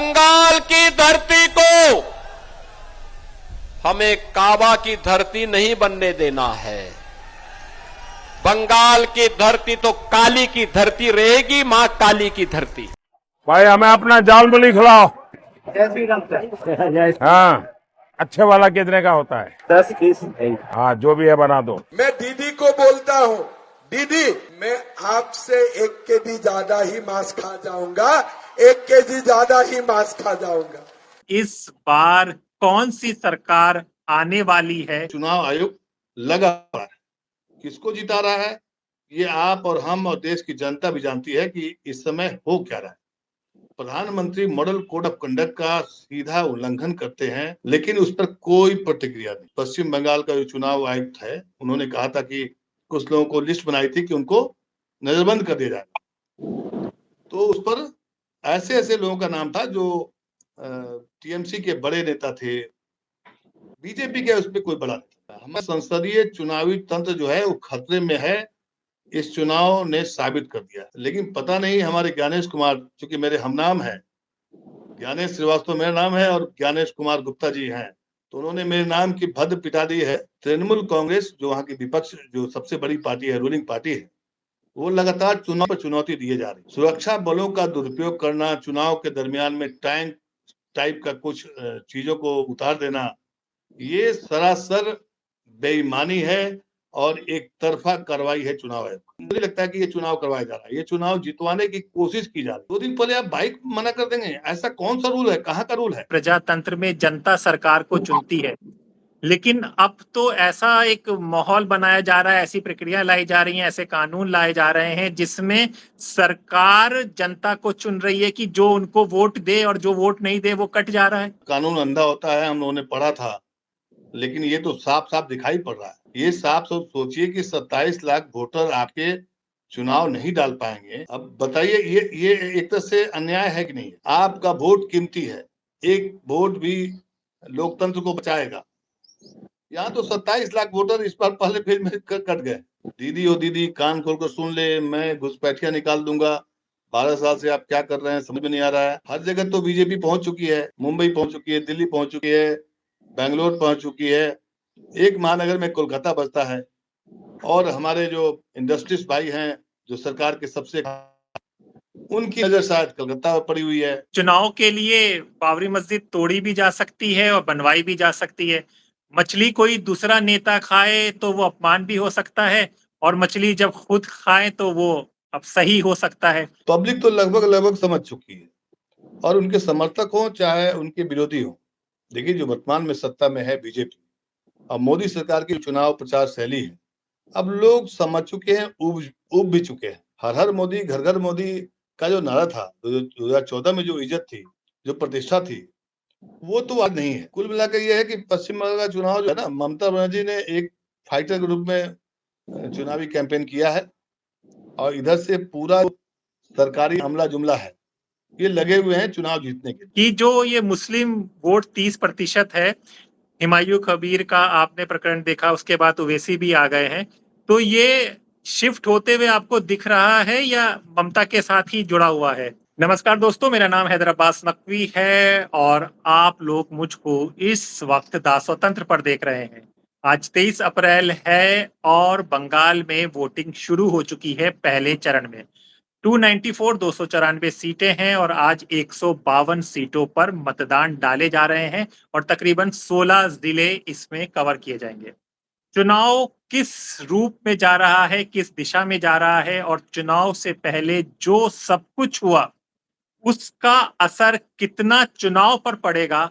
बंगाल की धरती को हमें काबा की धरती नहीं बनने देना है। बंगाल की धरती तो काली की धरती रहेगी, मां काली की धरती। भाई हमें अपना जाल मुली खिलाओ। हाँ, अच्छे वाला कितने का होता है? 10-20। हाँ, जो भी है बना दो। मैं दीदी को बोलता हूँ, दीदी मैं आपसे 1 केजी ज्यादा ही मांस खा जाऊंगा, 1 केजी ज्यादा ही मांस खा जाऊंगा। इस बार कौन सी सरकार आने वाली है? चुनाव आयोग लगा हुआ है, किसको जिता रहा है ये आप और हम और देश की जनता भी जानती है कि इस समय हो क्या रहा है। प्रधानमंत्री मॉडल कोड ऑफ कंडक्ट का सीधा उल्लंघन करते हैं, लेकिन उस पर कोई प्रतिक्रिया नहीं। पश्चिम बंगाल का जो चुनाव आयुक्त है, उन्होंने कहा था कि कुछ लोगों को लिस्ट बनाई थी कि उनको नजरबंद कर दिया जाए, तो उस पर ऐसे ऐसे लोगों का नाम था जो टीएमसी के बड़े नेता थे, बीजेपी के उस पर कोई बड़ा नहीं था। हमारा संसदीय चुनावी तंत्र जो है वो खतरे में है, इस चुनाव ने साबित कर दिया। लेकिन पता नहीं हमारे ज्ञानेश कुमार, चूंकि मेरे हमनाम है, ज्ञानेश श्रीवास्तव मेरा नाम है और ज्ञानेश कुमार गुप्ता जी हैं, तो उन्होंने मेरे नाम की भद्द पिटा दी है। तृणमूल कांग्रेस जो वहाँ की विपक्ष जो सबसे बड़ी पार्टी है, रूलिंग पार्टी है, वो लगातार चुनाव पर चुनौती दिए जा रही। सुरक्षा बलों का दुरुपयोग करना, चुनाव के दरमियान में टैंक टाइप का कुछ चीजों को उतार देना, ये सरासर बेईमानी है और एक तरफा कार्रवाई है चुनाव आयोग। मुझे लगता है कि ये चुनाव करवाया जा रहा है, ये चुनाव जितवाने की कोशिश की जा रही है। 2 दिन पहले आप बाइक मना कर देंगे, ऐसा कौन सा रूल है, कहाँ का रूल है? प्रजातंत्र में जनता सरकार को चुनती है, लेकिन अब तो ऐसा एक माहौल बनाया जा रहा है, ऐसी प्रक्रिया लाई जा रही है, ऐसे कानून लाए जा रहे हैं जिसमें सरकार जनता को चुन रही है कि जो उनको वोट दे और जो वोट नहीं दे वो कट जा रहा है। कानून अंधा होता है, हम लोगों ने पढ़ा था, लेकिन ये तो साफ साफ दिखाई पड़ रहा है। ये साफ साफ सोचिए कि 27 लाख वोटर आपके चुनाव नहीं डाल पाएंगे। अब बताइए ये एक तरह से अन्याय है कि नहीं? आपका वोट कीमती है, एक वोट भी लोकतंत्र को बचाएगा। यहाँ तो 27 लाख वोटर इस बार पहले फेज में कट गए। दीदी ओ दीदी कान खोल कर सुन ले, मैं घुसपैठिया निकाल दूंगा। 12 साल से आप क्या कर रहे हैं समझ में नहीं आ रहा है। हर जगह तो बीजेपी पहुंच चुकी है, मुंबई पहुंच चुकी है, दिल्ली पहुंच चुकी है, बेंगलोर पहुंच चुकी है, एक महानगर में कोलकाता बसता है, और हमारे जो इंडस्ट्रीज भाई हैं जो सरकार के सबसे, उनकी नजर शायद कलकत्ता में पड़ी हुई है। चुनाव के लिए बाबरी मस्जिद तोड़ी भी जा सकती है और बनवाई भी जा सकती है। मछली कोई दूसरा नेता खाए तो वो अपमान भी हो सकता है, और मछली जब खुद खाए तो वो अब सही हो सकता है। पब्लिक तो लगभग समझ चुकी है, और उनके समर्थक हो चाहे उनके विरोधी हो। देखिए, जो वर्तमान में सत्ता में है बीजेपी और मोदी सरकार की चुनाव प्रचार शैली है, अब लोग समझ चुके हैं, उब भी चुके हैं। हर हर मोदी, घर घर मोदी का जो नारा था 2014 में, जो इज्जत थी, जो प्रतिष्ठा थी, वो तो आज नहीं है। कुल मिलाकर यह है कि पश्चिम बंगाल का चुनाव जो है ना, ममता बनर्जी ने एक फाइटर के रूप में चुनावी कैंपेन किया है, और इधर से पूरा सरकारी हमला जुमला है, ये लगे हुए हैं चुनाव जीतने के लिए। कि जो ये मुस्लिम वोट 30% है, हिमायू कबीर का आपने प्रकरण देखा, उसके बाद ओवैसी भी आ गए हैं, तो ये शिफ्ट होते हुए आपको दिख रहा है या ममता के साथ ही जुड़ा हुआ है? नमस्कार दोस्तों, मेरा नाम हैदर अब्बास नकवी है और आप लोग मुझको इस वक्त दा स्वतंत्र पर देख रहे हैं। आज 23 अप्रैल है और बंगाल में वोटिंग शुरू हो चुकी है पहले चरण में। 294 सीटें हैं और आज 152 सीटों पर मतदान डाले जा रहे हैं और तकरीबन 16 जिले इसमें कवर किए जाएंगे। चुनाव किस रूप में जा रहा है, किस दिशा में जा रहा है, और चुनाव से पहले जो सब कुछ हुआ उसका असर कितना चुनाव पर पड़ेगा,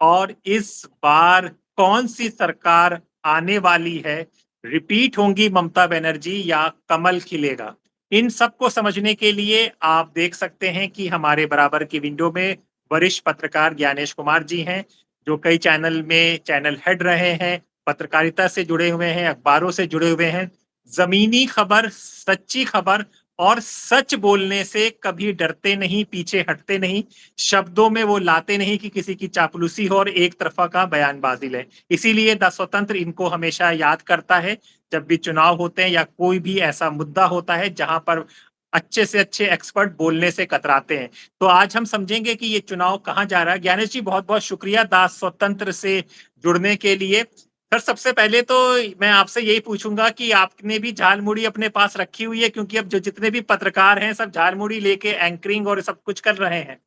और इस बार कौन सी सरकार आने वाली है, रिपीट होंगी ममता बनर्जी या कमल खिलेगा, इन सब को समझने के लिए आप देख सकते हैं कि हमारे बराबर की विंडो में वरिष्ठ पत्रकार ज्ञानेश कुमार जी हैं, जो कई चैनल में चैनल हेड रहे हैं, पत्रकारिता से जुड़े हुए हैं, अखबारों से जुड़े हुए हैं, जमीनी खबर, सच्ची खबर और सच बोलने से कभी डरते नहीं, पीछे हटते नहीं, शब्दों में वो लाते नहीं कि किसी की चापलूसी हो और एक तरफा का बयानबाजी ले। इसीलिए द स्वतंत्र इनको हमेशा याद करता है जब भी चुनाव होते हैं या कोई भी ऐसा मुद्दा होता है जहां पर अच्छे से अच्छे एक्सपर्ट बोलने से कतराते हैं। तो आज हम समझेंगे कि ये चुनाव कहाँ जा रहा है। ज्ञानेश जी, बहुत बहुत शुक्रिया दास स्वतंत्र से जुड़ने के लिए। सर, सबसे पहले तो मैं आपसे यही पूछूंगा कि आपने भी झालमुड़ी अपने पास रखी हुई है, क्योंकि अब जो जितने भी पत्रकार हैं सब झालमुड़ी लेके एंकरिंग और सब कुछ कर रहे हैं।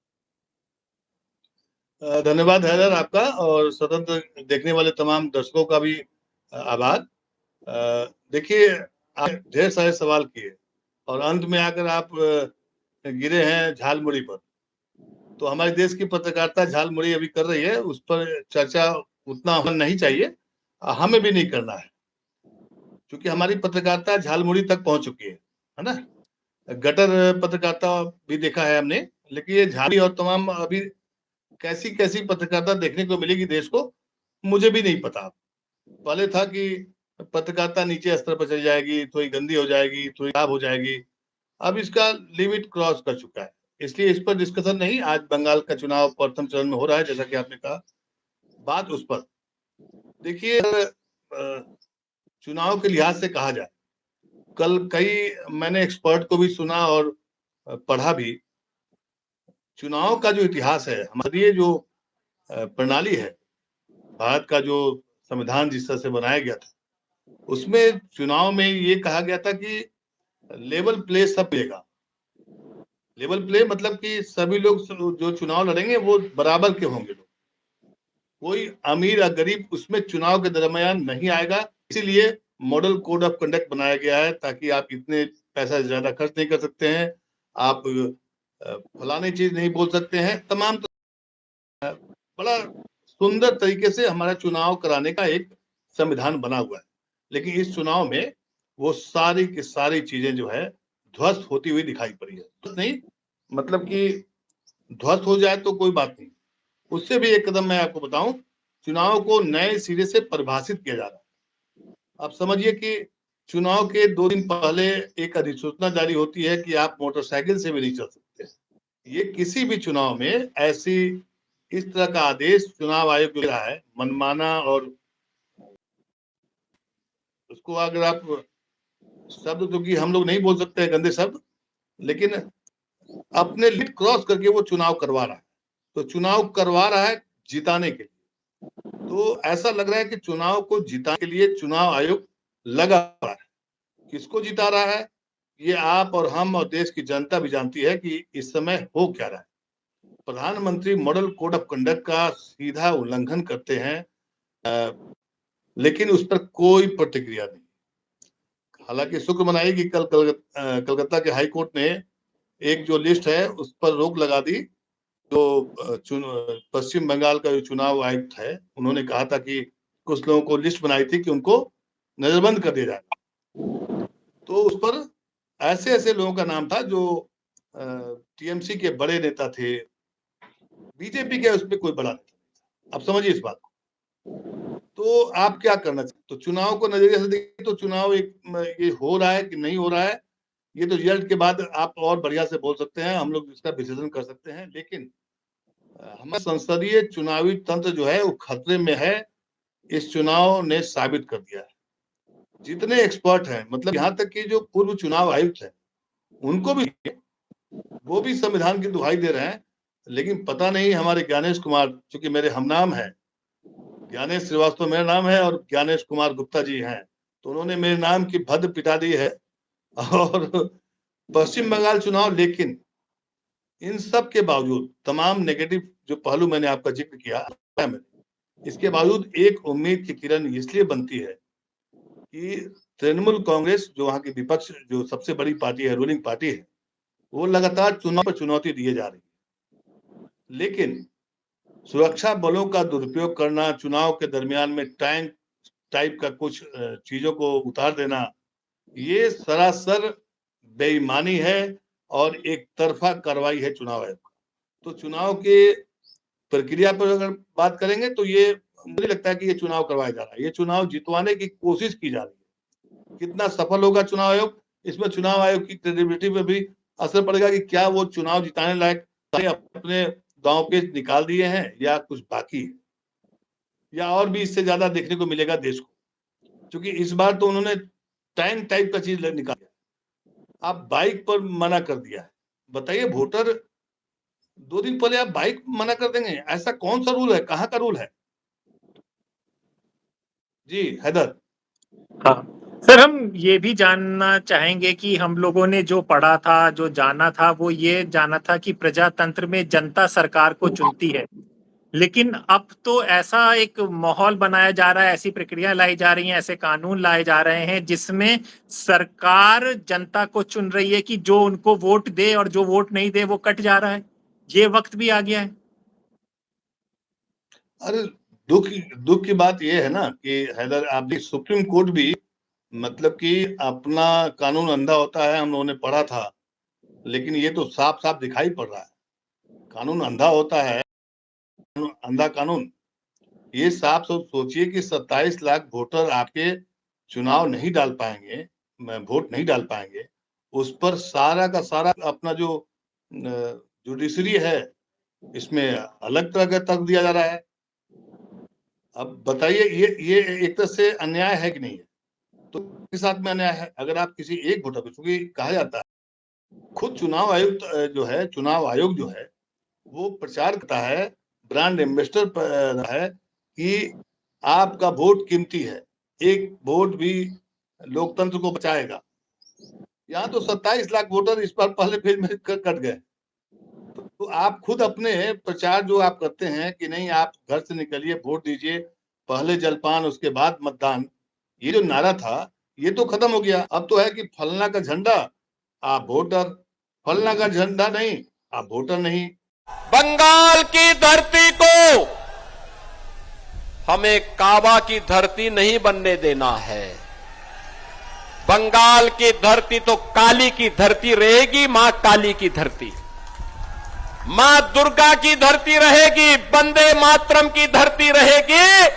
धन्यवाद हैदर आपका, और स्वतंत्र देखने वाले तमाम दर्शकों का भी आभार। देखिए, आप ढेर सारे सवाल किए और अंत में आकर आप गिरे हैं झालमुड़ी पर। तो हमारे देश की पत्रकारिता झालमुड़ी अभी कर रही है, उस पर चर्चा उतना होना नहीं चाहिए, हमें भी नहीं करना है, क्योंकि हमारी पत्रकारिता झालमुड़ी तक पहुंच चुकी है ना। गटर पत्रकारिता भी देखा है हमने, लेकिन ये झाड़ी और तमाम अभी कैसी कैसी पत्रकारिता देखने को मिलेगी देश को, मुझे भी नहीं पता। पहले था कि पत्रकारिता नीचे स्तर पर चली जाएगी, थोड़ी गंदी हो जाएगी, थोड़ी खराब हो जाएगी। अब इसका लिमिट क्रॉस कर चुका है, इसलिए इस पर डिस्कशन नहीं। आज बंगाल का चुनाव प्रथम चरण में हो रहा है, जैसा कि आपने कहा, बात उस पर। देखिए, चुनाव के लिहाज से कहा जाए, कल मैंने एक्सपर्ट को भी सुना और पढ़ा भी। चुनाव का जो इतिहास है, हमारी जो प्रणाली है, भारत का जो संविधान जिस तरह से बनाया गया था, उसमें चुनाव में ये कहा गया था कि लेवल प्ले सब मिलेगा। लेवल प्ले मतलब कि सभी लोग जो चुनाव लड़ेंगे वो बराबर के होंगे लोग, कोई अमीर या गरीब उसमें चुनाव के दरमियान नहीं आएगा। इसीलिए मॉडल कोड ऑफ कंडक्ट बनाया गया है, ताकि आप इतने पैसा ज्यादा खर्च नहीं कर सकते हैं, आप फलानी चीज नहीं बोल सकते हैं, तमाम बड़ा सुंदर तरीके से हमारा चुनाव कराने का एक संविधान बना हुआ है। लेकिन इस चुनाव में वो सारी की सारी चीजें जो है ध्वस्त होती हुई दिखाई पड़ी है। नहीं मतलब कि ध्वस्त हो जाए तो कोई बात नहीं, उससे भी एक कदम मैं आपको बताऊं, चुनाव को नए सिरे से परिभाषित किया जा रहा है। आप समझिए कि चुनाव के 2 दिन पहले एक अधिसूचना जारी होती है कि आप मोटरसाइकिल से भी नहीं चल सकते। ये किसी भी चुनाव में ऐसी इस तरह का आदेश चुनाव आयोग ले रहा है, मनमाना, और उसको अगर आप शब्द, क्योंकि हम लोग नहीं बोल सकते हैं गंदे शब्द, लेकिन अपने लिमिट क्रॉस करके वो चुनाव करवा रहा है। तो चुनाव करवा रहा है जिताने के लिए। तो ऐसा लग रहा है कि चुनाव को जिताने के लिए चुनाव आयोग लगा हुआ है। किसको जिता रहा है, ये आप और हम और देश की जनता भी जानती है कि इस समय हो क्या रहा है। प्रधानमंत्री मॉडल कोड ऑफ कंडक्ट का सीधा उल्लंघन करते हैं, लेकिन उस पर कोई प्रतिक्रिया नहीं। हालांकि शुक्र मनाई कि कल कलकत्ता के हाई कोर्ट ने एक जो लिस्ट है उस पर रोक लगा दी। जो पश्चिम बंगाल का जो चुनाव आयुक्त है, उन्होंने कहा था कि कुछ लोगों को लिस्ट बनाई थी कि उनको नजरबंद कर दिया जाए। तो उस पर ऐसे ऐसे लोगों का नाम था जो टीएमसी के बड़े नेता थे, बीजेपी के उसमें कोई बड़ा नेता। अब समझिए इस बात को। तो आप क्या करना चाहिए, तो चुनाव को नजरिए से देखिए, तो चुनाव एक ये हो रहा है कि नहीं हो रहा है, ये तो रिजल्ट के बाद आप और बढ़िया से बोल सकते हैं, हम लोग इसका विश्लेषण कर सकते हैं। लेकिन हमारा संसदीय चुनावी तंत्र जो है वो खतरे में है, इस चुनाव ने साबित कर दिया है। जितने एक्सपर्ट हैं, मतलब यहाँ तक कि जो पूर्व चुनाव आयुक्त है, उनको भी, वो भी संविधान की दुहाई दे रहे हैं। लेकिन पता नहीं हमारे ज्ञानेश कुमार, चूंकि मेरे हमनाम है, ज्ञानेश श्रीवास्तव मेरा नाम है और ज्ञानेश कुमार गुप्ता जी हैं, तो उन्होंने मेरे नाम की भद्द पिटा दी है। और पश्चिम बंगाल चुनाव, लेकिन इन सब के बावजूद, तमाम नेगेटिव जो पहलू मैंने आपका जिक्र किया, इसके बावजूद एक उम्मीद की किरण इसलिए बनती है कि तृणमूल कांग्रेस, जो वहां की विपक्ष, जो सबसे बड़ी पार्टी है, रूलिंग पार्टी है, वो लगातार चुनाव पर चुनौती दिए जा रही है। लेकिन सुरक्षा बलों का दुरुपयोग करना, चुनाव के दरमियान में टैंक टाइप का कुछ चीजों को उतार देना, ये सरासर बेईमानी है और एक तरफा कार्रवाई है चुनाव आयोग का। तो चुनाव के प्रक्रिया पर अगर बात करेंगे तो ये मुझे लगता है कि ये चुनाव करवाया जा रहा है, ये चुनाव जितवाने की कोशिश की जा रही है। कितना सफल होगा चुनाव आयोग, इसमें चुनाव आयोग की क्रेडिबिलिटी पे भी असर पड़ेगा कि क्या वो चुनाव जिताने लायक अपने गांव के निकाल दिए हैं या कुछ बाकी है, या और भी इससे ज्यादा देखने को मिलेगा देश को। क्योंकि इस बार तो उन्होंने टैंक टाइप का चीज निकाला। आप बाइक पर मना कर दिया है। बताइए, वोटर 2 दिन पहले आप बाइक मना कर देंगे? ऐसा कौन सा रूल है, कहाँ का रूल है? जी हैदर। हाँ सर, हम ये भी जानना चाहेंगे कि हम लोगों ने जो पढ़ा था, जो जाना था, वो ये जाना था कि प्रजातंत्र में जनता सरकार को चुनती है, लेकिन अब तो ऐसा एक माहौल बनाया जा रहा है, ऐसी प्रक्रिया लाई जा रही है, ऐसे कानून लाए जा रहे हैं जिसमें सरकार जनता को चुन रही है कि जो उनको वोट दे और जो वोट नहीं दे वो कट जा रहा है। ये वक्त भी आ गया है। अरे दुख की बात यह है ना कि हैदर, आप भी सुप्रीम कोर्ट भी मतलब कि अपना कानून अंधा होता है, हम लोगों ने पढ़ा था, लेकिन ये तो साफ साफ दिखाई पड़ रहा है कानून अंधा होता है, अंधा कानून। ये साफ सोचिए कि 27 लाख वोटर आपके चुनाव नहीं डाल पाएंगे, वोट नहीं डाल पाएंगे, उस पर सारा का सारा अपना जो जुडिशरी है इसमें अलग तरह का तर्क दिया जा रहा है। अब बताइए, ये एक तरह से अन्याय है कि नहीं है? तो के साथ में अन्याय है। अगर आप किसी एक वोटर को, चूंकि कहा जाता है खुद चुनाव आयुक्त जो है, चुनाव आयोग जो है, वो प्रचार करता है, ब्रांड एम्बेसडर है कि आपका वोट कीमती है, एक वोट भी लोकतंत्र को बचाएगा। यहाँ तो 27 लाख वोटर इस बार पहले फेज में कट गए। तो आप खुद अपने प्रचार जो आप करते हैं कि नहीं, आप घर से निकलिए, वोट दीजिए, पहले जलपान उसके बाद मतदान, ये जो नारा था ये तो खत्म हो गया। अब तो है कि फलना का झंडा आप वोटर, फलना का झंडा नहीं आप वोटर नहीं। बंगाल की धरती को हमें काबा की धरती नहीं बनने देना है। बंगाल की धरती तो काली की धरती रहेगी, मां काली की धरती, मां दुर्गा की धरती रहेगी, वंदे मातरम की धरती रहेगी,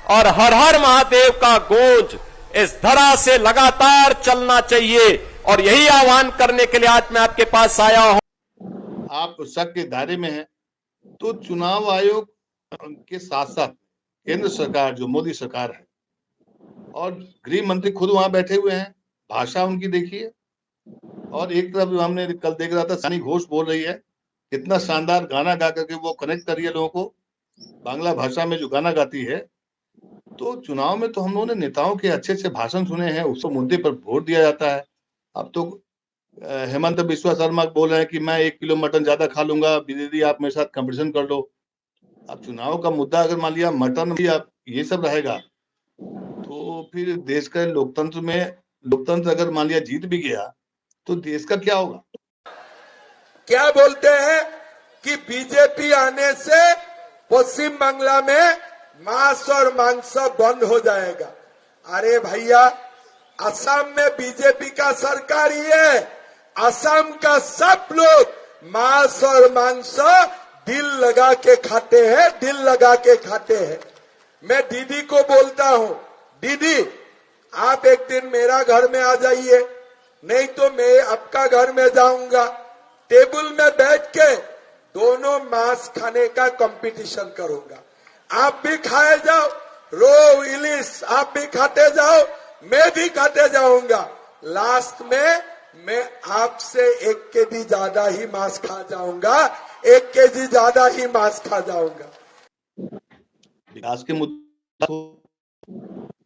और हर हर महादेव का गूंज इस धरा से लगातार चलना चाहिए। और यही आह्वान करने के लिए आज मैं आपके पास आया हूं। आप शक के दायरे में हैं, तो चुनाव आयोग के साथ साथ केंद्र सरकार जो मोदी सरकार है और गृह मंत्री खुद वहां बैठे हुए हैं, भाषा उनकी देखिए। और एक तरफ हमने कल देख रहा था, सानी घोष बोल रही है, कितना शानदार गाना गा करके वो कनेक्ट कर रही है लोगों को, बांग्ला भाषा में जो गाना गाती है। तो चुनाव में तो हम लोगों ने नेताओं के अच्छे अच्छे भाषण सुने हैं, उस मुद्दे पर वोट दिया जाता है। अब तो हेमंत बिस्वा शर्मा बोल रहे हैं कि मैं 1 किलो मटन ज्यादा खा लूंगा, दीदी आप मेरे साथ कंपटीशन कर लो। अब चुनाव का मुद्दा अगर मान लिया मटन भी आप ये सब रहेगा, तो फिर देश का लोकतंत्र अगर मान लिया जीत भी गया तो देश का क्या होगा? क्या बोलते हैं कि बीजेपी आने से पश्चिम बांग्ला में मांस और मांस बंद हो जाएगा। अरे भैया, असम में बीजेपी का सरकार ही है, असम का सब लोग मांस और मांस दिल लगा के खाते हैं, दिल लगा के खाते हैं। मैं दीदी को बोलता हूं, दीदी आप एक दिन मेरा घर में आ जाइए, नहीं तो मैं आपका घर में जाऊंगा, टेबल में बैठ के दोनों मांस खाने का कंपटीशन करूंगा। आप भी खाए जाओ, रोहू इलिश आप भी खाते जाओ, मैं भी खाते जाऊंगा। लास्ट में मैं आपसे 1 केजी ज्यादा ही मांस खा जाऊंगा, 1 केजी ज्यादा ही मांस खा जाऊंगा। विकास के मुद्दा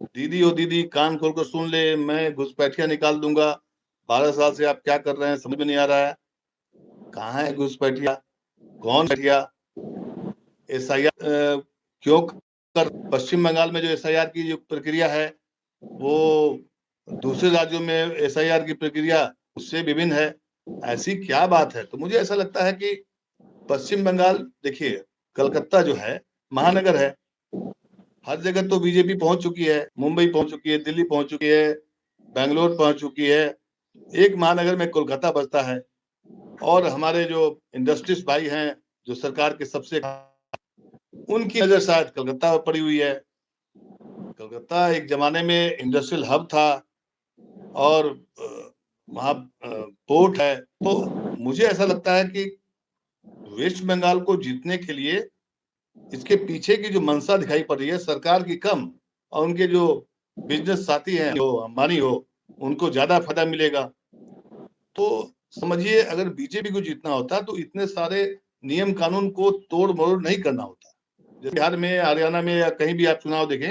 दीदी ओ दीदी कान खोल कर सुन ले, मैं घुसपैठिया निकाल दूंगा। 12 साल से आप क्या कर रहे हैं समझ में नहीं आ रहा है। कहाँ है घुसपैठिया, कौन बैठिया? SIR क्यों कर? पश्चिम बंगाल में जो SIR की जो प्रक्रिया है वो दूसरे राज्यों में SIR की प्रक्रिया उससे विभिन्न है। ऐसी क्या बात है? तो मुझे ऐसा लगता है कि पश्चिम बंगाल, देखिए कलकत्ता जो है महानगर है, हर जगह तो बीजेपी पहुंच चुकी है, मुंबई पहुंच चुकी है, दिल्ली पहुंच चुकी है, बेंगलोर पहुंच चुकी है, एक महानगर में कोलकाता बसता है। और हमारे जो इंडस्ट्रीज भाई हैं जो सरकार के सबसे, उनकी नजर शायद कलकत्ता पर पड़ी हुई है। कलकत्ता एक जमाने में इंडस्ट्रियल हब था और वहां पोर्ट है। तो मुझे ऐसा लगता है कि वेस्ट बंगाल को जीतने के लिए इसके पीछे की जो मंशा दिखाई पड़ रही है सरकार की कम, और उनके जो बिजनेस साथी हैं जो अंबानी हो, उनको ज्यादा फायदा मिलेगा। तो समझिए अगर बीजेपी को जीतना होता तो इतने सारे नियम कानून को तोड़ मरोड़ नहीं करना होता। जैसे बिहार में, हरियाणा में या कहीं भी आप चुनाव देखें,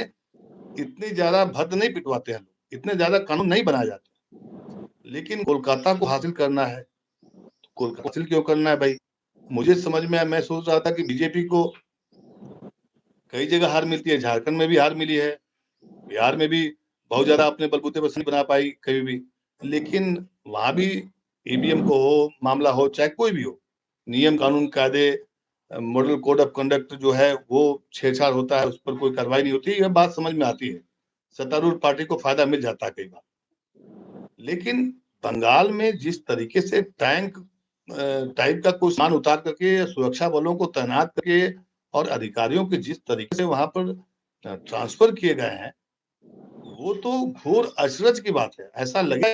इतनी ज्यादा भद्द नहीं पिटवाते हैं लोग, इतने ज्यादा कानून नहीं बनाए जाते। लेकिन कोलकाता को हासिल करना है, तो कोलकाता हासिल क्यों करना है भाई? मुझे समझ में आया, मैं सोच रहा था कि बीजेपी को कई जगह हार मिलती है, झारखंड में भी हार मिली है, बिहार में भी बहुत ज्यादा अपने बलबूते पर नहीं बना पाई कभी भी, लेकिन वहां भी ईवीएम को हो, मामला हो, चाहे कोई भी हो, नियम कानून कायदे, मॉडल कोड ऑफ कंडक्ट जो है वो छेड़छाड़ होता है, उस पर कोई कार्रवाई नहीं होती। यह बात समझ में आती है, सत्तारूढ़ पार्टी को फायदा मिल जाता है कई बार। लेकिन बंगाल में जिस तरीके से टैंक टाइप का कोई सामान उतार करके सुरक्षा बलों को तैनात करके और अधिकारियों के जिस तरीके से वहां पर ट्रांसफर किए गए हैं, वो तो घोर अचरज की बात है। ऐसा लगे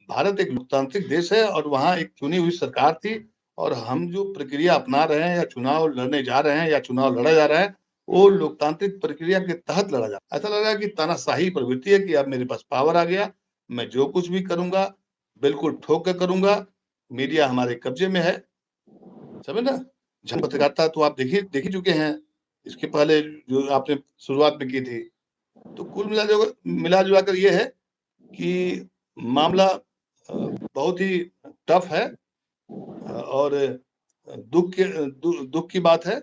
भारत एक लोकतांत्रिक देश है और वहां एक चुनी हुई सरकार थी, और हम जो प्रक्रिया अपना रहे हैं या चुनाव लड़ने जा रहे हैं या चुनाव लड़ा जा रहा है, वो लोकतांत्रिक प्रक्रिया के तहत लड़ा जा रहा है। ऐसा लग रहा है कि तानाशाही प्रवृत्ति है कि अब मेरे पास पावर आ गया, मैं जो कुछ भी करूंगा बिल्कुल ठोक कर करूंगा, मीडिया हमारे कब्जे में है, समझ ना। जन पत्रकारिता तो आप देख ही चुके हैं, इसके पहले जो आपने शुरुआत में की थी। तो कुल मिला जुला कर ये है कि मामला बहुत ही टफ है, और दुख की बात है।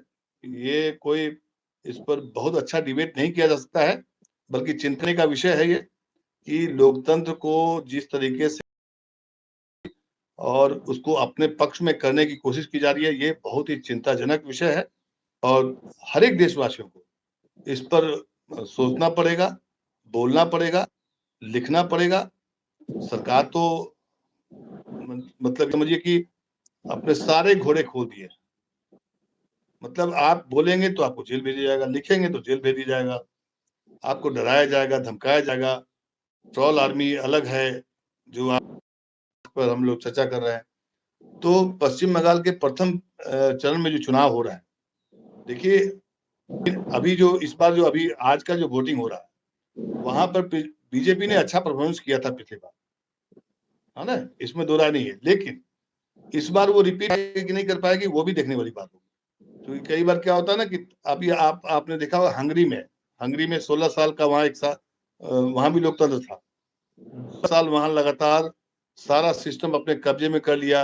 ये कोई इस पर बहुत अच्छा डिबेट नहीं किया जा सकता है, बल्कि चिंतने का विषय है ये कि लोकतंत्र को जिस तरीके से और उसको अपने पक्ष में करने की कोशिश की जा रही है, ये बहुत ही चिंताजनक विषय है। और हर एक देशवासियों को इस पर सोचना पड़ेगा, बोलना पड़ेगा, लिखना पड़ेगा। सरकार तो मतलब समझिए कि अपने सारे घोड़े खोल दिए। मतलब आप बोलेंगे तो आपको जेल भेजा जाएगा, लिखेंगे तो जेल भेज दिया जाएगा, आपको डराया जाएगा, धमकाया जाएगा। ट्रोल आर्मी अलग है जो आप पर हम लोग चर्चा कर रहे हैं। तो पश्चिम बंगाल के प्रथम चरण में जो चुनाव हो रहा है, देखिए अभी जो इस बार जो अभी आज का जो वोटिंग हो रहा है, वहां पर बीजेपी ने अच्छा परफॉर्मेंस किया था पिछली बार, है ना, इसमें दो राय नहीं है। लेकिन इस बार वो रिपीट कि नहीं कर पाएगी, वो भी देखने वाली बात होगी। क्योंकि कई बार क्या होता है ना कि अभी आपने देखा होगा हंगरी में 16 साल का वहां एक साल वहां भी लोकतंत्र था, 16 साल वहां लगातार सारा सिस्टम अपने कब्जे में कर लिया,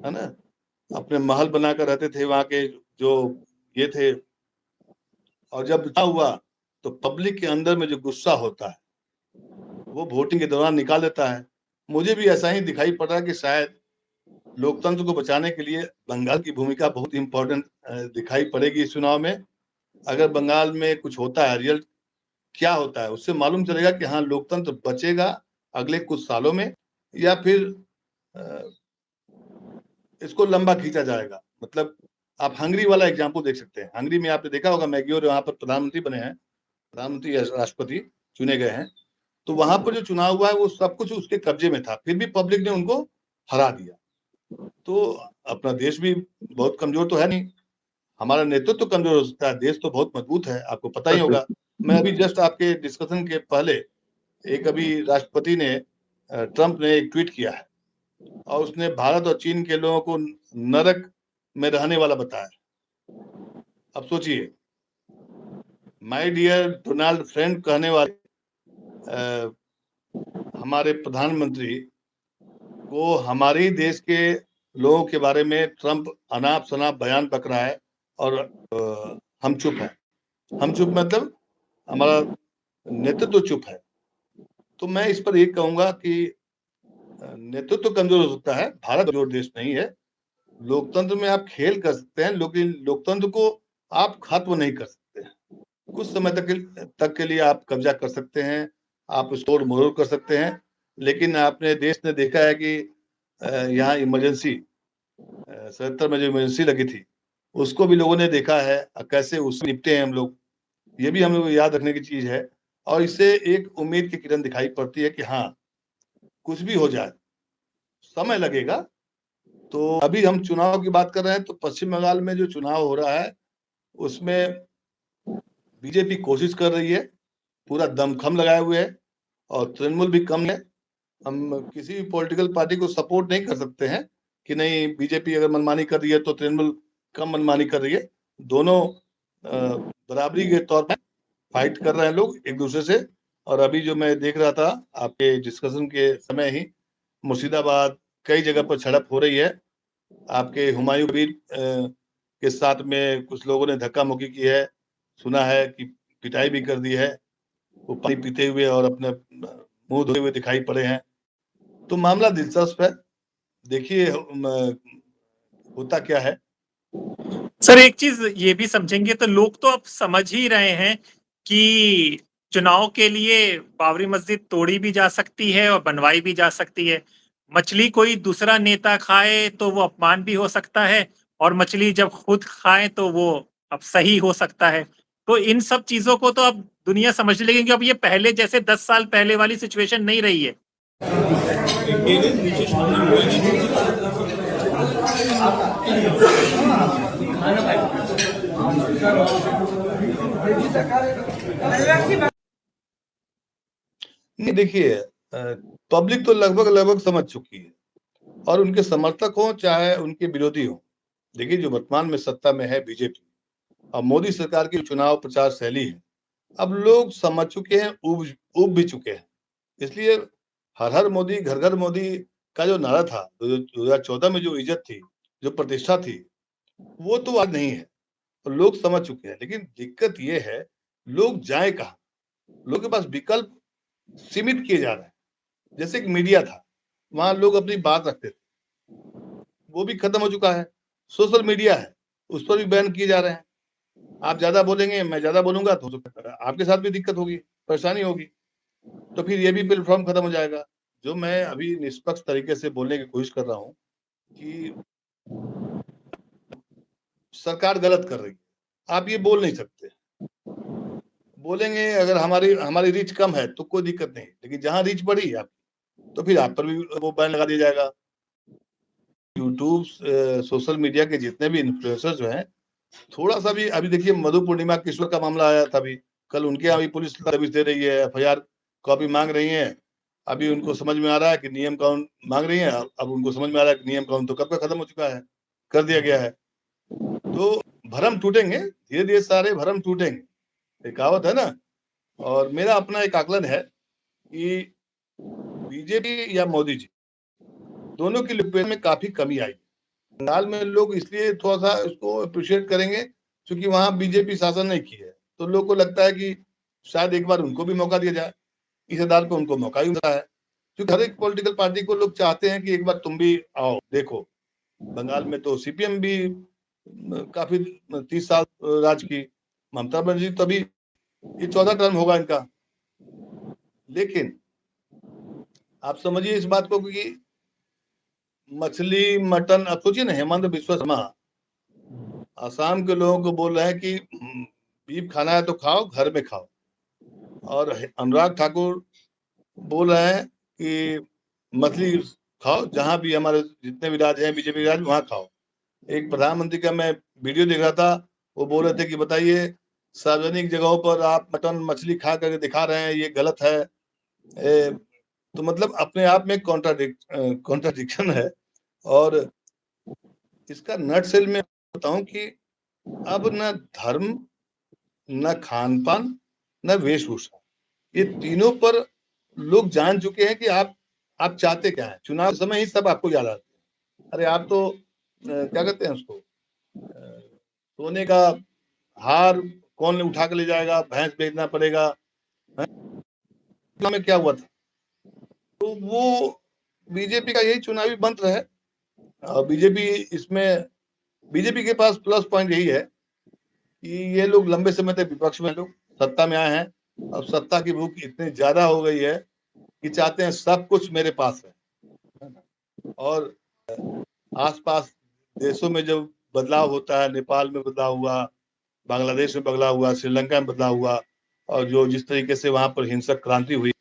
है ना, अपने महल बनाकर रहते थे वहां के जो ये थे। और जब चुनाव हुआ तो पब्लिक के अंदर में जो गुस्सा होता है वो वोटिंग के दौरान निकाल देता है। मुझे भी ऐसा ही दिखाई पड़ रहा है कि शायद लोकतंत्र को बचाने के लिए बंगाल की भूमिका बहुत इंपॉर्टेंट दिखाई पड़ेगी इस चुनाव में। अगर बंगाल में कुछ होता है, रिजल्ट क्या होता है, उससे मालूम चलेगा कि हाँ लोकतंत्र बचेगा अगले कुछ सालों में, या फिर इसको लंबा खींचा जाएगा। मतलब आप हंगरी वाला एग्जाम्पल देख सकते हैं। हंगरी में आपने देखा होगा मैगियोर वहां पर प्रधानमंत्री बने हैं, प्रधानमंत्री या राष्ट्रपति चुने गए हैं। तो वहां पर जो चुनाव हुआ है वो सब कुछ उसके कब्जे में था, फिर भी पब्लिक ने उनको हरा दिया। तो अपना देश भी बहुत कमजोर तो है नहीं, हमारा नेतृत्व तो कमजोर हो सकता है, देश तो बहुत मजबूत है, आपको पता ही होगा। मैं अभी जस्ट आपके डिस्कशन के पहले एक अभी राष्ट्रपति ने ट्रंप ने एक ट्वीट किया है और उसने भारत और चीन के लोगों को नरक में रहने वाला बताया। अब सोचिए, माय डियर डोनाल्ड फ्रेंड कहने वाले हमारे प्रधानमंत्री को हमारे ही देश के लोगों के बारे में ट्रंप अनाप शनाप बयान बक रहा है, और हम चुप हैं। हम चुप मतलब हमारा नेतृत्व चुप है। तो मैं इस पर एक कहूंगा कि नेतृत्व कमजोर हो सकता है, भारत कमजोर देश नहीं है। लोकतंत्र में आप खेल कर सकते हैं, लेकिन लोकतंत्र को आप खत्म नहीं कर सकते हैं। कुछ समय तक के लिए आप कब्जा कर सकते हैं, आप तोड़ मरोड़ कर सकते हैं, लेकिन आपने देश ने देखा है कि यहाँ इमरजेंसी 77 में जो इमरजेंसी लगी थी उसको भी लोगों ने देखा है कैसे उससे निपटे हैं हम लोग। ये भी हम लोग याद रखने की चीज है, और इससे एक उम्मीद की किरण दिखाई पड़ती है कि हाँ कुछ भी हो जाए, समय लगेगा। तो अभी हम चुनाव की बात कर रहे हैं, तो पश्चिम बंगाल में जो चुनाव हो रहा है उसमें बीजेपी कोशिश कर रही है, पूरा दमखम लगाए हुए है, और तृणमूल भी कम है। हम किसी भी पॉलिटिकल पार्टी को सपोर्ट नहीं कर सकते हैं कि नहीं बीजेपी अगर मनमानी कर रही है तो तृणमूल कम मनमानी कर रही है। दोनों बराबरी के तौर पर फाइट कर रहे हैं लोग एक दूसरे से। और अभी जो मैं देख रहा था आपके डिस्कशन के समय ही मुर्शिदाबाद कई जगह पर झड़प हो रही है। आपके हुमायूं कबीर के साथ में कुछ लोगों ने धक्का मुक्की की है, सुना है कि पिटाई भी कर दी है। वो पानी पीते हुए और अपने मुंह धोते हुए दिखाई पड़े हैं। तो मामला दिलचस्प है, देखिए होता क्या है। सर एक चीज ये भी समझेंगे तो लोग तो अब समझ ही रहे हैं कि चुनाव के लिए बाबरी मस्जिद तोड़ी भी जा सकती है और बनवाई भी जा सकती है। मछली कोई दूसरा नेता खाए तो वो अपमान भी हो सकता है, और मछली जब खुद खाए तो वो अब सही हो सकता है। तो इन सब चीजों को तो अब दुनिया समझ लेगी कि अब ये पहले जैसे 10 साल पहले वाली सिचुएशन नहीं रही है। नहीं देखिए, पब्लिक तो लगभग समझ चुकी है, और उनके समर्थक हो चाहे उनके विरोधी हो। देखिए जो वर्तमान में सत्ता में है बीजेपी और मोदी सरकार की चुनाव प्रचार शैली है, अब लोग समझ चुके हैं, उब भी चुके हैं। इसलिए हर हर मोदी घर घर मोदी का जो नारा था 2014 में, जो इज्जत थी, जो प्रतिष्ठा थी, वो तो आज नहीं है, और लोग समझ चुके हैं। लेकिन दिक्कत ये है लोग जाए कहाँ? लोगों के पास विकल्प सीमित किए जा रहे हैं। जैसे एक मीडिया था, वहां लोग अपनी बात रखते थे, वो भी खत्म हो चुका है। सोशल मीडिया है, उस पर भी बैन किए जा रहे हैं। आप ज्यादा बोलेंगे, मैं ज्यादा बोलूंगा तो आपके साथ भी दिक्कत होगी, परेशानी होगी, तो फिर ये भी प्लेटफॉर्म खत्म हो जाएगा। जो मैं अभी निष्पक्ष तरीके से बोलने की कोशिश कर रहा हूँ कि सरकार गलत कर रही है, आप ये बोल नहीं सकते। बोलेंगे अगर हमारी रीच कम है तो कोई दिक्कत नहीं, लेकिन जहां रीच बढ़ी आप तो फिर आप पर भी वो बैन लगा दिया जाएगा। यूट्यूब, सोशल मीडिया के जितने भी इन्फ्लुएंसर्स जो हैं, थोड़ा सा भी, अभी देखिए मधु पूर्णिमा किशोर का मामला आया था, अभी कल उनके यहाँ भी पुलिस दबिश दे रही है, एफआईआर कॉपी मांग रही है। अभी उनको समझ में आ रहा है कि नियम कानून मांग रही है, अब उनको समझ में आ रहा है कि नियम कानून तो कब का खत्म हो चुका है, कर दिया गया है। तो भरम टूटेंगे, धीरे धीरे सारे भरम टूटेंगे, कहावत है ना। और मेरा अपना एक आकलन है कि बीजेपी या मोदी जी दोनों की लिपे में काफी कमी आई। बंगाल में लोग इसलिए थोड़ा सा उसको अप्रिशिएट करेंगे क्योंकि वहां बीजेपी शासन नहीं की है, तो लोगों को लगता है कि शायद एक बार उनको भी मौका दिया जाए। इस आधार पर उनको मौका ही मिला है, क्योंकि हर एक पॉलिटिकल पार्टी को लोग चाहते हैं कि एक बार तुम भी आओ देखो। बंगाल में तो सीपीएम भी काफी 30 साल राज की, ममता बनर्जी तभी ये 14 टर्म होगा इनका। लेकिन आप समझिए इस बात को कि मछली मटन, अब सोचिए ना, हेमंत बिस्वा शर्मा आसाम के लोगों को बोल रहे हैं कि बीफ खाना है तो खाओ, घर में खाओ, और अनुराग ठाकुर बोल रहे हैं कि मछली खाओ, जहां भी हमारे जितने भी राज्य हैं बीजेपी राज्य, वहां खाओ। एक प्रधानमंत्री का मैं वीडियो देख रहा था, वो बोल रहे थे कि बताइए सार्वजनिक जगहों पर आप मटन मछली खा करके दिखा रहे हैं, ये गलत है। तो मतलब अपने आप में कॉन्ट्राडिक्शन है। और इसका नट सेल में बताऊं कि अब न धर्म, न खान पान, न वेशभूषा, ये तीनों पर लोग जान चुके हैं कि आप चाहते क्या है। चुनाव समय ही सब आपको याद आते हैं। अरे आप तो क्या कहते हैं उसको, सोने का हार कौन उठा के ले जाएगा, भैंस बेचना पड़ेगा, में क्या हुआ था। तो वो बीजेपी का यही चुनावी मंत्र है। और बीजेपी के पास प्लस पॉइंट यही है कि ये लोग लंबे समय तक विपक्ष में, लोग सत्ता में आए हैं, अब सत्ता की भूख इतनी ज्यादा हो गई है कि चाहते हैं सब कुछ मेरे पास है। और आसपास देशों में जब बदलाव होता है, नेपाल में बदलाव हुआ, बांग्लादेश में बदलाव हुआ, श्रीलंका में बदलाव हुआ, और जो जिस तरीके से वहां पर हिंसक क्रांति हुई,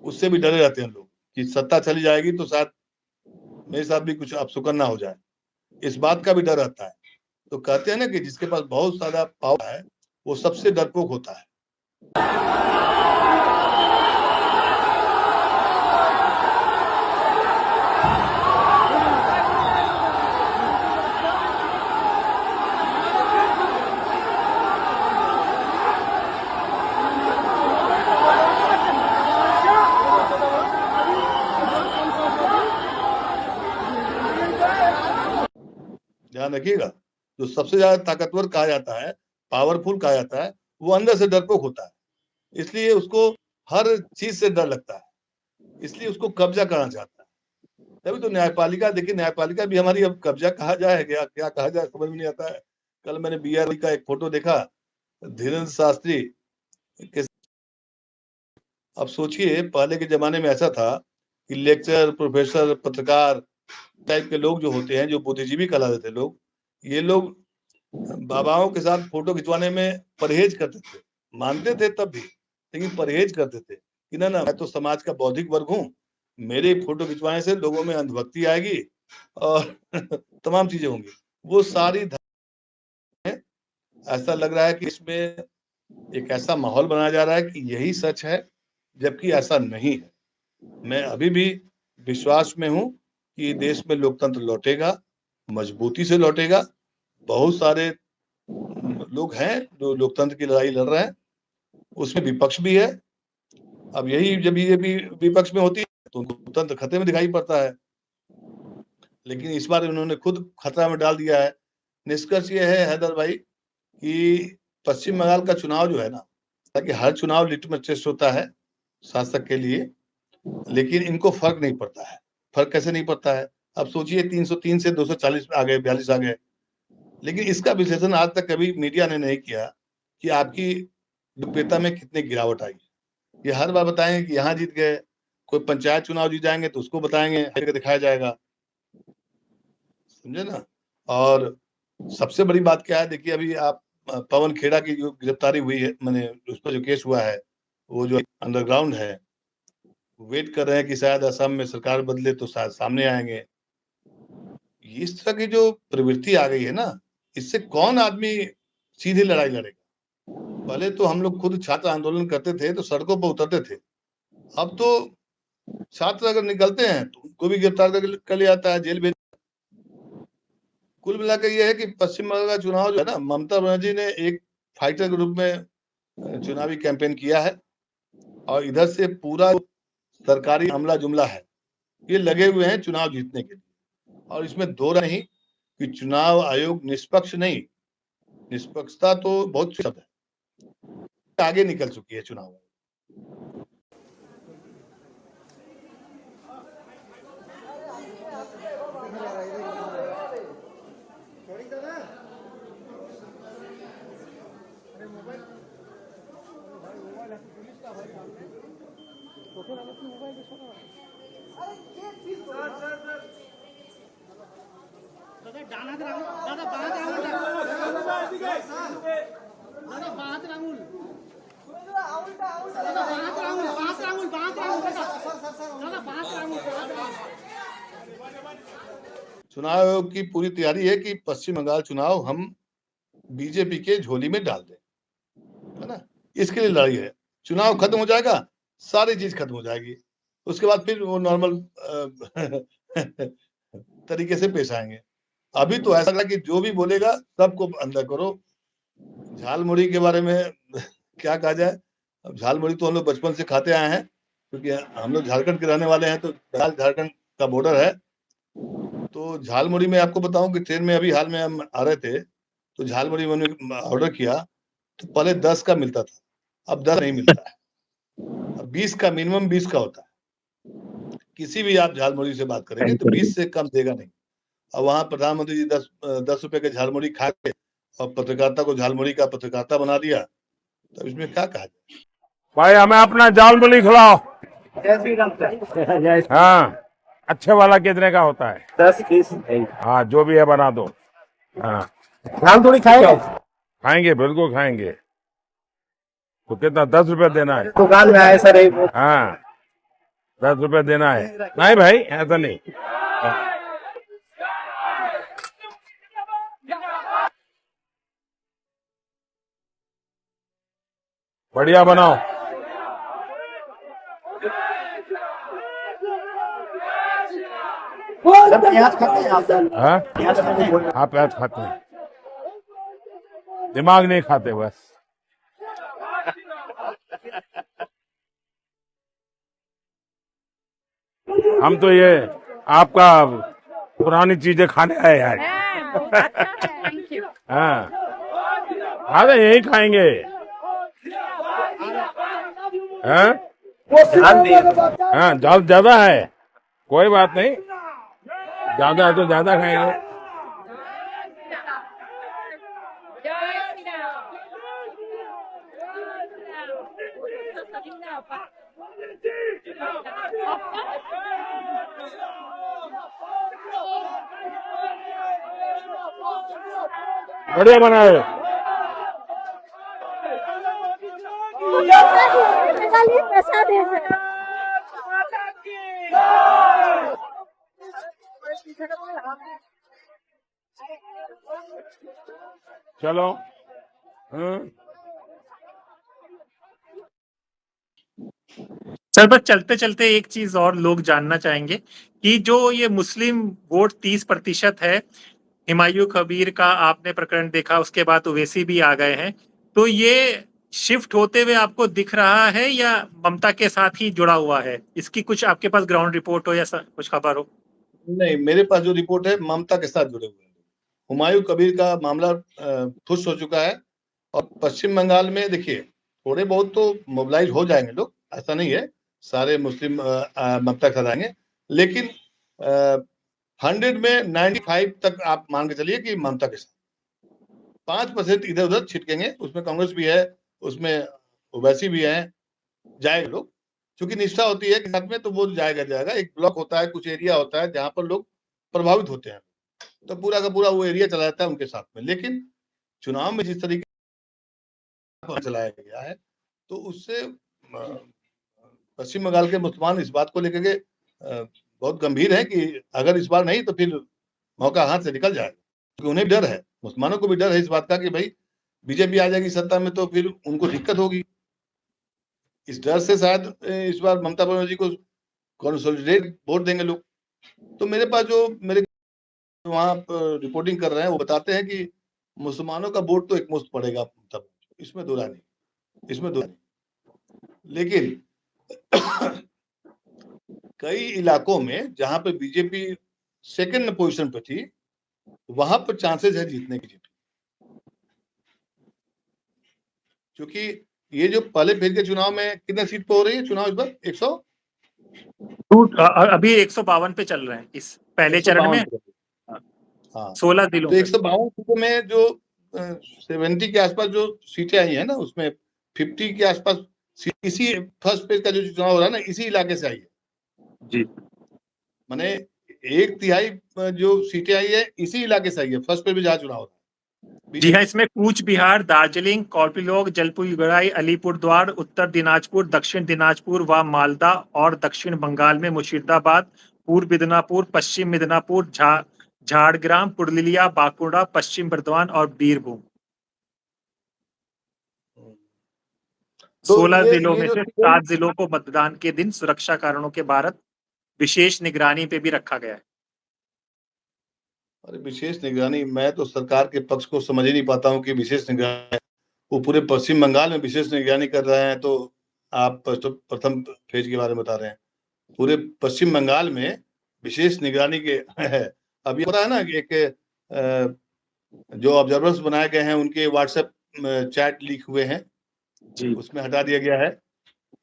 उससे भी डरे रहते हैं लोग कि सत्ता चली जाएगी तो शायद मेरे साथ भी कुछ अपशुकन ना हो जाए, इस बात का भी डर रहता है। तो कहते हैं ना कि जिसके पास बहुत ज्यादा पावर है वो सबसे डरपोक होता है। ध्यान रखिएगा, जो सबसे ज्यादा ताकतवर कहा जाता है, पावरफुल कहा जाता है, वो अंदर से डरपोक होता है, इसलिए उसको हर चीज से डर लगता है, इसलिए उसको कब्जा करना चाहता है। तभी तो न्यायपालिका, देखिए न्यायपालिका भी हमारी अब कब्जा कहा जाए, क्या कहा जाए समझ में नहीं आता है। कल मैंने BRO का एक फोटो देखा, धीरेन्द्र शास्त्री के। अब सोचिए पहले के जमाने में ऐसा था कि लेक्चर, प्रोफेसर, पत्रकार टाइप के लोग जो होते हैं, जो बुद्धिजीवी कहलाते थे लोग, ये लोग बाबाओं के साथ फोटो खिंचवाने में परहेज करते थे, मानते थे तब भी, लेकिन परहेज करते थे कि ना मैं तो समाज का बौद्धिक वर्ग हूँ, मेरे फोटो खिंचवाने से लोगों में अंधभक्ति आएगी और तमाम चीजें होंगी। वो सारी ऐसा लग रहा है कि इसमें एक ऐसा माहौल बनाया जा रहा है कि यही सच है, जबकि ऐसा नहीं है। मैं अभी भी विश्वास में हूं कि देश में लोकतंत्र लौटेगा, मजबूती से लौटेगा। बहुत सारे लोग हैं जो लोकतंत्र की लड़ाई लड़ रहे हैं, उसमें विपक्ष भी है। अब यही जब बीजेपी विपक्ष में होती है तो उनको लोकतंत्र खतरे में दिखाई पड़ता है, लेकिन इस बार उन्होंने खुद खतरा में डाल दिया है। निष्कर्ष ये है हैदर भाई कि पश्चिम बंगाल का चुनाव जो है ना, ताकि हर चुनाव लिटमस टेस्ट होता है शासक के लिए, लेकिन इनको फर्क नहीं पड़ता है। फर्क कैसे नहीं पड़ता है? अब सोचिए 303 से 240 आ गए, 42 आ गए, लेकिन इसका विश्लेषण आज तक कभी मीडिया ने नहीं किया कि आपकी लोकप्रियता में कितनी गिरावट आई। ये हर बार बताएंगे कि यहाँ जीत गए, कोई पंचायत चुनाव जीत जाएंगे तो उसको बताएंगे, दिखाया जाएगा, समझे ना। और सबसे बड़ी बात क्या है, देखिए अभी आप पवन खेड़ा की जो गिरफ्तारी हुई है, मैंने उस पर जो केस हुआ है, वो जो अंडरग्राउंड है, वेट कर रहे हैं कि शायद असम में सरकार बदले तो शायद सामने आएंगे। इस तरह की जो प्रवृत्ति आ गई है ना, इससे कौन आदमी सीधी लड़ाई लड़ेगा? पहले तो हम लोग खुद छात्र आंदोलन करते थे तो सड़कों पर उतरते थे, अब तो छात्र अगर निकलते हैं तो उनको भी गिरफ्तार कर लिया जाता है, जेल भेज। कुल मिलाकर यह है कि पश्चिम बंगाल का चुनाव जो है ना, ममता बनर्जी ने एक फाइटर के रूप में चुनावी कैंपेन किया है, और इधर से पूरा सरकारी अमला जुमला है, ये लगे हुए हैं चुनाव जीतने के लिए। और इसमें दो नहीं कि चुनाव आयोग निष्पक्ष नहीं, निष्पक्षता तो बहुत शब्द है, आगे निकल चुकी है चुनाव। चुनाव आयोग की पूरी तैयारी है कि पश्चिम बंगाल चुनाव हम बीजेपी के झोली में डाल दें, है ना। इसके लिए लड़ाई है। चुनाव खत्म हो जाएगा, सारी चीज खत्म हो जाएगी, उसके बाद फिर वो नॉर्मल तरीके से पेश आएंगे। अभी तो ऐसा लगा कि जो भी बोलेगा सबको अंदर करो। झालमुड़ी के बारे में क्या कहा जाए, अब झालमुड़ी तो हम लोग बचपन से खाते आए हैं, क्योंकि हम लोग झारखंड के रहने वाले हैं, तो झारखंड का बॉर्डर है। तो झालमुड़ी में आपको बताऊं कि ट्रेन में अभी हाल में हम आ रहे थे, तो झालमुड़ी मैंने ऑर्डर किया तो पहले 10 का मिलता था, अब 10 नहीं मिलता है, अब 20 का, मिनिमम 20 का होता है। किसी भी आप झालमुड़ी से बात करेंगे तो 20 से कम देगा नहीं। अब वहां प्रधानमंत्री जी 10 रुपए के झालमुड़ी खा के और पत्रकारिता को झालमुड़ी का पत्रकारिता बना दिया, तो इसमें क्या कहा जाए। भाई हमें अपना झालमुड़ी खिलाओ। हाँ, अच्छे वाला कितने का होता है? 10 पीस। हाँ, जो भी है बना दो। हाँ, झालमुड़ी खाएगा? खाएंगे, बिल्कुल खाएंगे। तो कितना, 10 रुपए देना है? दुकान में आए सर। हाँ, 10 रुपए देना है। नहीं भाई, ऐसा नहीं। बढ़िया बनाओ। प्याज खाते हैं आप? हाँ, प्याज खाते हैं? आप प्याज खाते हैं, दिमाग नहीं खाते बस। हम तो ये आपका पुरानी चीजें खाने आए यार। Thank you. हाँ अरे यही खाएंगे। हाँ हाँ ज्यादा है, कोई बात नहीं, ज्यादा है तो ज्यादा खाएंगे। बढ़िया बना है। पैसा दे चलो सर, बस चलते चलते एक चीज और लोग जानना चाहेंगे कि जो ये मुस्लिम वोट 30% है, हिमायू कबीर का आपने प्रकरण देखा, उसके बाद ओवैसी भी आ गए हैं, तो ये शिफ्ट होते हुए आपको दिख रहा है या ममता के साथ ही जुड़ा हुआ है? इसकी कुछ आपके पास ग्राउंड रिपोर्ट हो या कुछ खबर हो? नहीं, मेरे पास जो रिपोर्ट है ममता के साथ जुड़े हुए हैं। हुमायूं कबीर का मामला ठुस हो चुका है और पश्चिम बंगाल में देखिए थोड़े बहुत तो मोबिलाइज हो जाएंगे लोग, ऐसा नहीं है सारे मुस्लिम ममता के साथ आएंगे, लेकिन 100 में 95 तक आप मान के चलिए कि ममता के साथ। 5% इधर उधर छिटकेंगे, उसमें कांग्रेस भी है, उसमें ओवैसी भी है, जाएंगे लोग, क्योंकि निष्ठा होती है कि साथ में, तो वो जाएगा। एक ब्लॉक होता है, कुछ एरिया होता है जहां पर लोग प्रभावित होते हैं, तो पूरा का पूरा वो एरिया चला जाता है उनके साथ में। लेकिन चुनाव में जिस तरीके चलाया गया है, तो उससे पश्चिम बंगाल के मुसलमान इस बात को लेकर के बहुत गंभीर है कि अगर इस बार नहीं तो फिर मौका हाथ से निकल जाएगा, क्योंकि उन्हें भी डर है, मुसलमानों को भी डर है इस बात का कि भाई बीजेपी आ जाएगी सत्ता में तो फिर उनको दिक्कत होगी। इस डर से शायद इस बार ममता बनर्जी को कंसोलिडेट वोट देंगे लोग। तो मेरे पास जो मेरे वहां रिपोर्टिंग कर रहे हैं वो बताते हैं कि मुसलमानों का वोट तो एक मुश्त पड़ेगा, तब इसमें दो राय नहीं। लेकिन कई इलाकों में जहां पे बीजेपी सेकंड पोजीशन पे थी, वहां पर चांसेस है जीतने की, क्योंकि ये जो पहले फेज के चुनाव में कितने सीट पे हो रही है चुनाव इस बार? 100 अभी 152 पे चल रहे हैं इस पहले चरण में। हाँ 16 जिलों तो 152 सीटों में जो 70 के आसपास जो सीटें आई है ना, उसमें 50 के आसपास इसी फर्स्ट पेज का जो चुनाव हो रहा है ना, इसी इलाके से आई है जी। माने 1/3 जो सीटें आई है इसी इलाके से आई है, फर्स्ट पेज भी जहाँ चुनाव हो रहा है। जी हाँ, इसमें कूच बिहार, दार्जिलिंग, कौरपिलोग, जलपाईगुड़ी, अलीपुरद्वार, उत्तर दिनाजपुर, दक्षिण दिनाजपुर व मालदा और दक्षिण बंगाल में मुर्शिदाबाद, पूर्व मिदनापुर, पश्चिम मिदनापुर, झाड़ग्राम, पुरुलिया, बांकुड़ा, पश्चिम बर्धमान और बीरभूम। 16 जिलों में से 7 जिलों को मतदान के दिन सुरक्षा कारणों के कारण विशेष निगरानी पे भी रखा गया है। अरे विशेष निगरानी, मैं तो सरकार के पक्ष को समझ ही नहीं पाता हूँ कि विशेष निगरानी, वो पूरे पश्चिम बंगाल में विशेष निगरानी कर रहे हैं, तो आप तो प्रथम फेज के बारे में बता रहे हैं, पूरे पश्चिम बंगाल में विशेष निगरानी के है। अब ये पता है ना कि एक जो ऑब्जर्वर्स बनाए गए हैं उनके व्हाट्सएप चैट लीक हुए हैं जी, उसमें हटा दिया गया है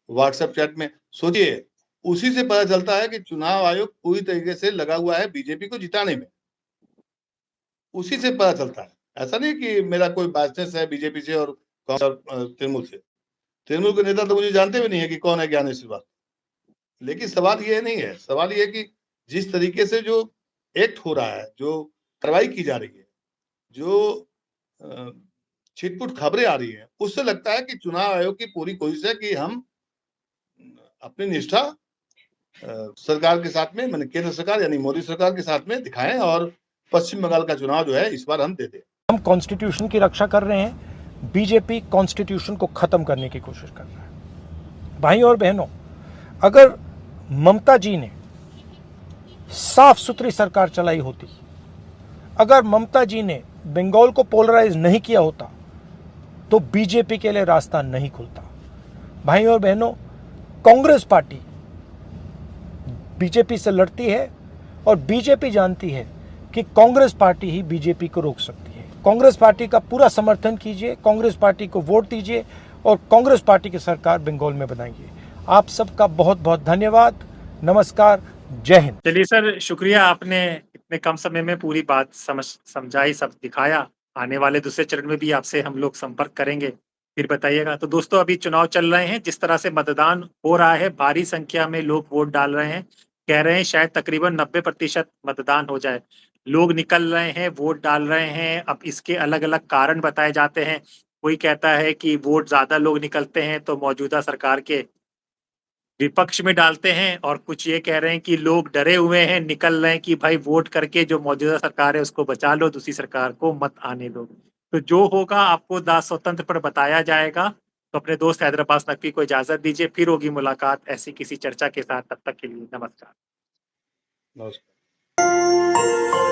व्हाट्सएप चैट में। सोचिए, उसी से पता चलता है कि चुनाव आयोग पूरी तरीके से लगा हुआ है बीजेपी को जिताने में, उसी से पता चलता है। ऐसा नहीं कि मेरा कोई बायसनेस है बीजेपी से और तृणमूल से, तृणमूल के नेता तो मुझे जानते भी नहीं है कि कौन है ज्ञानेश बात। लेकिन सवाल ये नहीं है, सवाल ये है कि जिस तरीके से जो एक्ट हो रहा है, जो कार्रवाई की जा रही है, जो छिटपुट खबरें आ रही है, उससे लगता है कि चुनाव आयोग की पूरी कोशिश है कि हम अपनी निष्ठा सरकार के साथ में, मैंने केंद्र सरकार यानी मोदी सरकार के साथ में दिखाएं और पश्चिम बंगाल का चुनाव जो है इस बार हम दे दें। हम कॉन्स्टिट्यूशन की रक्षा कर रहे हैं, बीजेपी कॉन्स्टिट्यूशन को खत्म करने की कोशिश कर रहा है। भाई और बहनों, अगर ममता जी ने साफ सुथरी सरकार चलाई होती, अगर ममता जी ने बंगाल को पोलराइज नहीं किया होता, तो बीजेपी के लिए रास्ता नहीं खुलता। भाई और बहनों, कांग्रेस पार्टी बीजेपी से लड़ती है और बीजेपी जानती है कि कांग्रेस पार्टी ही बीजेपी को रोक सकती है। कांग्रेस पार्टी का पूरा समर्थन कीजिए, कांग्रेस पार्टी को वोट दीजिए और कांग्रेस पार्टी की सरकार बंगाल में बनाइए। आप सबका बहुत बहुत धन्यवाद। नमस्कार, जय हिंद। चलिए सर, शुक्रिया, आपने इतने कम समय में पूरी बात समझाई, सब दिखाया। आने वाले दूसरे चरण में भी आपसे हम लोग संपर्क करेंगे, फिर बताइएगा। तो दोस्तों, अभी चुनाव चल रहे हैं, जिस तरह से मतदान हो रहा है, भारी संख्या में लोग वोट डाल रहे हैं, कह रहे हैं शायद तकरीबन 90% मतदान हो जाए। लोग निकल रहे हैं, वोट डाल रहे हैं। अब इसके अलग अलग कारण बताए जाते हैं। कोई कहता है कि वोट ज्यादा लोग निकलते हैं तो मौजूदा सरकार के विपक्ष में डालते हैं, और कुछ ये कह रहे हैं कि लोग डरे हुए हैं, निकल रहे हैं कि भाई वोट करके जो मौजूदा सरकार है उसको बचा लो, दूसरी सरकार को मत आने दो। तो जो होगा आपको दास स्वतंत्र पर बताया जाएगा। तो अपने दोस्त हैदराबाद नकवी को इजाजत दीजिए, फिर होगी मुलाकात ऐसी किसी चर्चा के साथ। तब तक के लिए नमस्कार। नमस्कार।